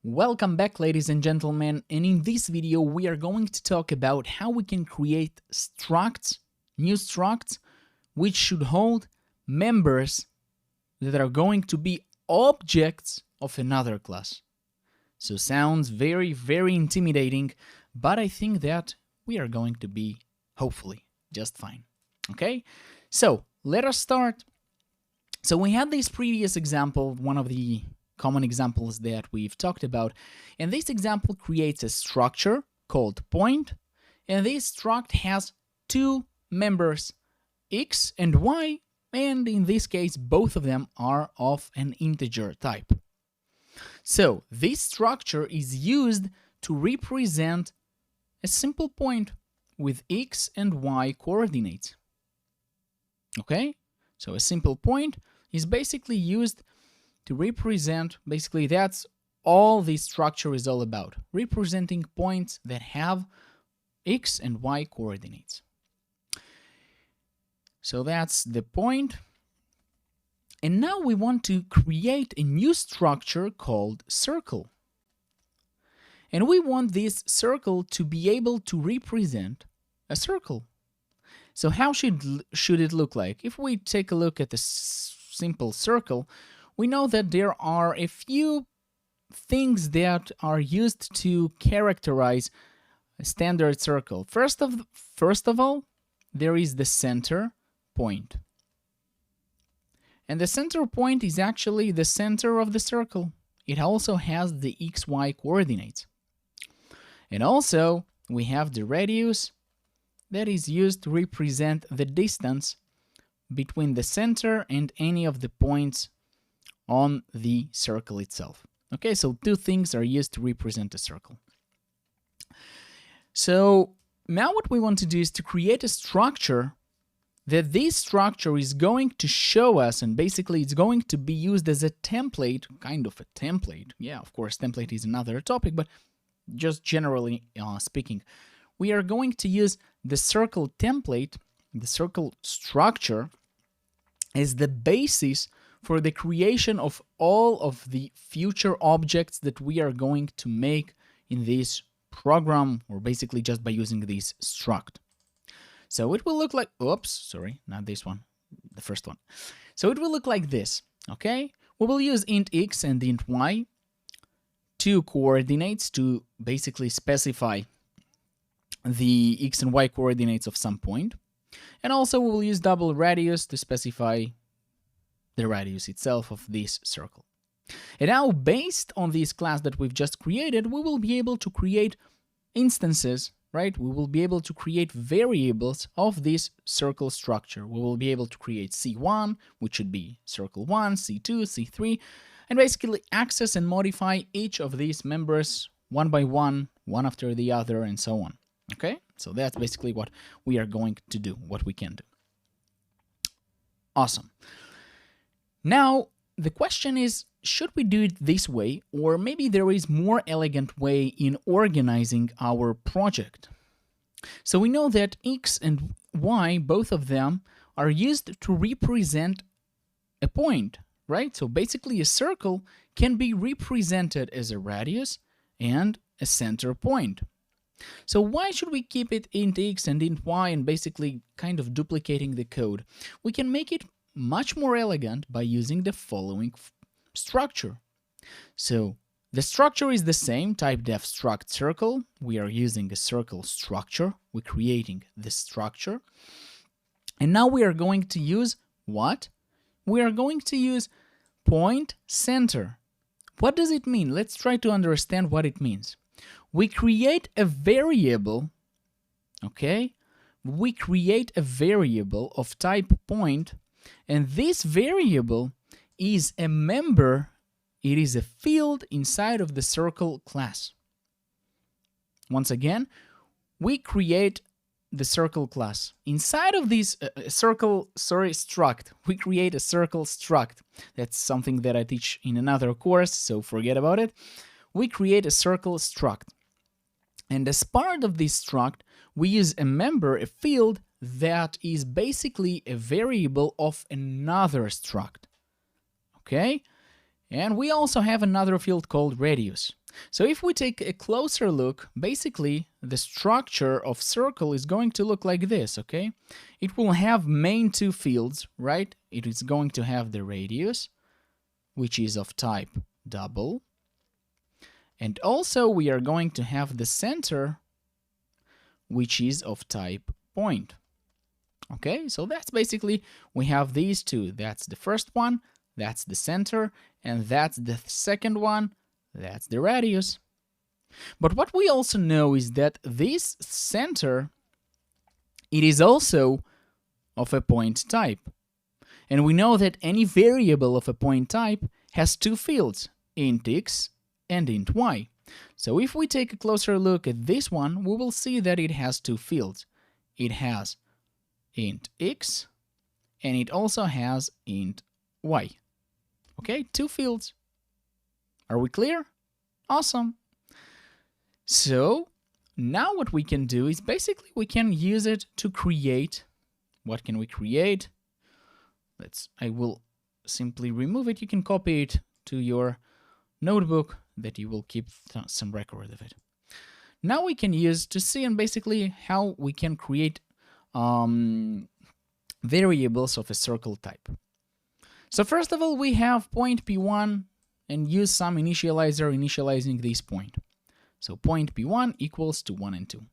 Welcome back, ladies and gentlemen, and in this video we are going to talk about how we can create structs, new structs, which should hold members that are going to be objects of another class. So sounds very, very intimidating, but I think that we are going to be, hopefully, just fine. Okay? So let us start. So we had this previous example, one of the common examples that we've talked about, and this example creates a structure called point, and this struct has two members, x and y, and in this case both of them are of an integer type. So this structure is used to represent a simple point with x and y coordinates. Okay, so a simple point is basically used to represent, basically that's all this structure is all about, representing points that have x and y coordinates. So that's the point. And now we want to create a new structure called circle. And we want this circle to be able to represent a circle. So how should it look like? If we take a look at the simple circle, we know that there are a few things that are used to characterize a standard circle. First of all, there is the center point. And the center point is actually the center of the circle. It also has the xy coordinates. And also, we have the radius that is used to represent the distance between the center and any of the points on the circle itself. Okay, so two things are used to represent a circle. So now what we want to do is to create a structure that this structure is going to show us, and basically it's going to be used as a template, kind of a template. Yeah, of course, template is another topic, but just generally speaking, we are going to use the circle template, the circle structure, as the basis for the creation of all of the future objects that we are going to make in this program, or basically just by using this struct. So it will look like, oops, sorry, not this one, the first one. So it will look like this, okay? We will use int x and int y, two coordinates to basically specify the x and y coordinates of some point. And also we will use double radius to specify the radius itself of this circle. And now, based on this class that we've just created, we will be able to create instances, right? We will be able to create variables of this circle structure. We will be able to create C1, which should be circle 1, C2, C3, and basically access and modify each of these members one by one after the other, and so on. Okay? So that's basically what we are going to do, what we can do. Awesome. Now, the question is, should we do it this way, or maybe there is more elegant way in organizing our project? So we know that x and y, both of them, are used to represent a point, right? So basically a circle can be represented as a radius and a center point. So why should we keep it int x and int y and basically kind of duplicating the code? We can make it much more elegant by using the following structure. So the structure is the same, type def struct circle. We are using a circle structure. We're creating this structure. And now we are going to use what? We are going to use point center. What does it mean? Let's try to understand what it means. We create a variable, okay? We create a variable of type point, and this variable is a member, it is a field inside of the circle class. Once again, we create the circle class. Inside of this struct, we create a circle struct. That's something that I teach in another course, so forget about it. We create a circle struct. And as part of this struct, we use a member, a field, that is basically a variable of another struct. Okay? And we also have another field called radius. So if we take a closer look, basically the structure of circle is going to look like this, okay? It will have main two fields, right? It is going to have the radius, which is of type double. And also we are going to have the center, which is of type point. Okay, so that's basically, we have these two. That's the first one, that's the center, and that's the second one, that's the radius. But what we also know is that this center, it is also of a point type. And we know that any variable of a point type has two fields, int x and int y. So if we take a closer look at this one, we will see that it has two fields. It has int x and it also has int y. Okay, two fields. Are we clear? Awesome. So now what we can do is basically we can use it to create. What can we create? I will simply remove it. You can copy it to your notebook that you will keep some record of it. Now we can use to see and basically how we can create variables of a circle type. So first of all, we have point P1 and use some initializer initializing this point. So point P1 equals to 1 and 2.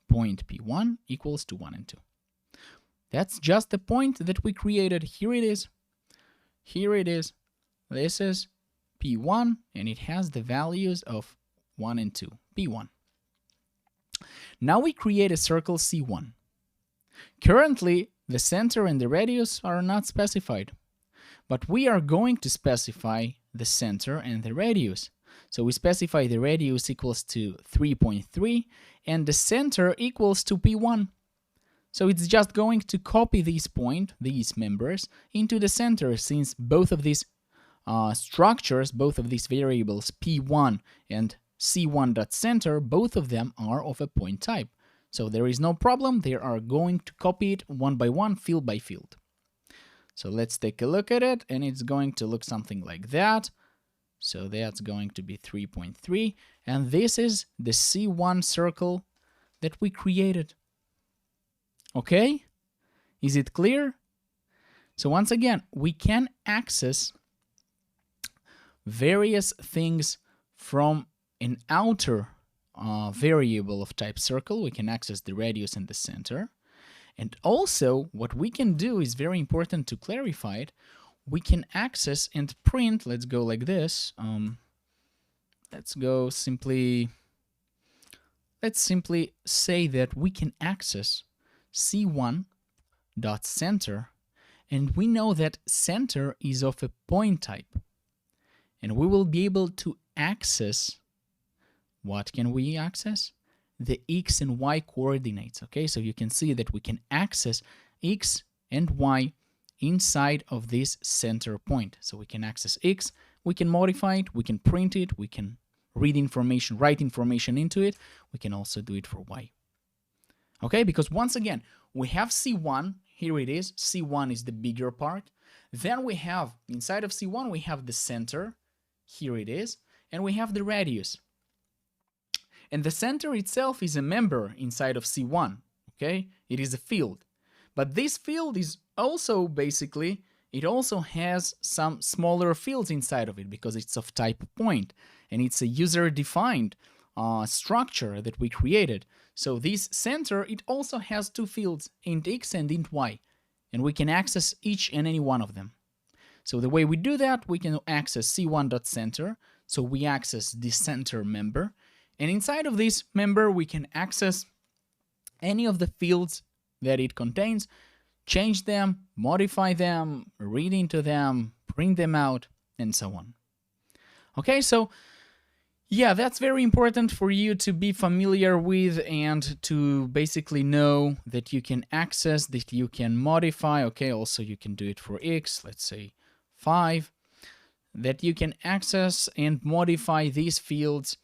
Point P1 equals to 1 and 2. That's just the point that we created. Here it is. Here it is. This is P1 and it has the values of 1 and 2. P1. Now we create a circle C1. Currently, the center and the radius are not specified, but we are going to specify the center and the radius. So we specify the radius equals to 3.3 and the center equals to P1. So it's just going to copy these members, into the center, since both of these structures, both of these variables, P1 and C1.center, both of them are of a point type. So there is no problem, they are going to copy it one by one, field by field. So let's take a look at it, and it's going to look something like that. So that's going to be 3.3, and this is the C1 circle that we created. Okay? Is it clear? So once again, we can access various things from an outer variable of type circle. We can access the radius and the center. And also, what we can do is very important to clarify it. We can access and print, let's go like this. Let's simply say that we can access C1.center, and we know that center is of a point type. And we will be able to access, what can we access? The x and y coordinates, okay? So you can see that we can access x and y inside of this center point. So we can access x, we can modify it, we can print it, we can read information, write information into it. We can also do it for y. Okay, because once again, we have C1, here it is, C1 is the bigger part. Then we have, inside of C1, we have the center, here it is, and we have the radius. And the center itself is a member inside of C1, okay? It is a field. But this field is also basically, it also has some smaller fields inside of it because it's of type point, and it's a user-defined structure that we created. So this center, it also has two fields, int x and int y, and we can access each and any one of them. So the way we do that, we can access c1.center, so we access the center member, and inside of this member, we can access any of the fields that it contains, change them, modify them, read into them, print them out, and so on. Okay, so yeah, that's very important for you to be familiar with and to basically know that you can access, that you can modify. Okay, also you can do it for x, let's say 5, that you can access and modify these fields,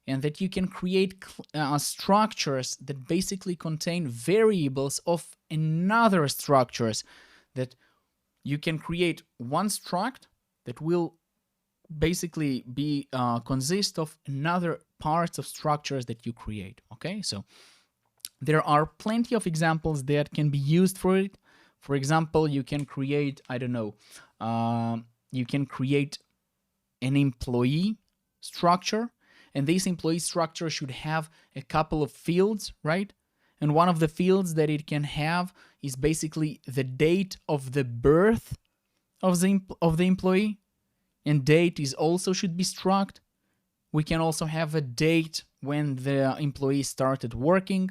and that you can create structures that basically contain variables of another structures, that you can create one struct that will basically be consist of another parts of structures that you create. Okay, so there are plenty of examples that can be used for it. For example, you can create, I don't know, you can create an employee structure, and this employee structure should have a couple of fields, right? And one of the fields that it can have is basically the date of the birth of the employee, and date is also should be struct. We can also have a date when the employee started working.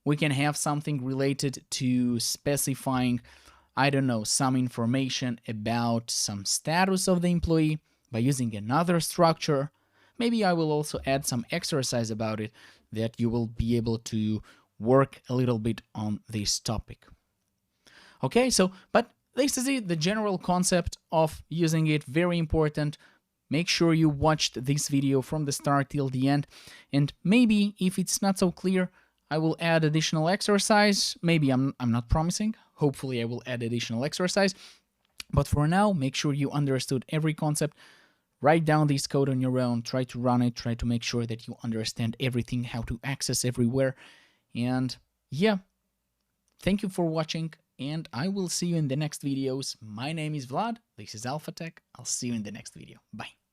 We can have something related to specifying, I don't know, some information about some status of the employee by using another structure. Maybe I will also add some exercise about it that you will be able to work a little bit on this topic. Okay, so, but this is it, the general concept of using it, very important. Make sure you watched this video from the start till the end, and maybe if it's not so clear, I will add additional exercise. Maybe I'm not promising. Hopefully I will add additional exercise. But for now, make sure you understood every concept. Write down this code on your own, try to run it, try to make sure that you understand everything, how to access everywhere. And yeah, thank you for watching, and I will see you in the next videos. My name is Vlad, this is Alpha Tech. I'll see you in the next video. Bye.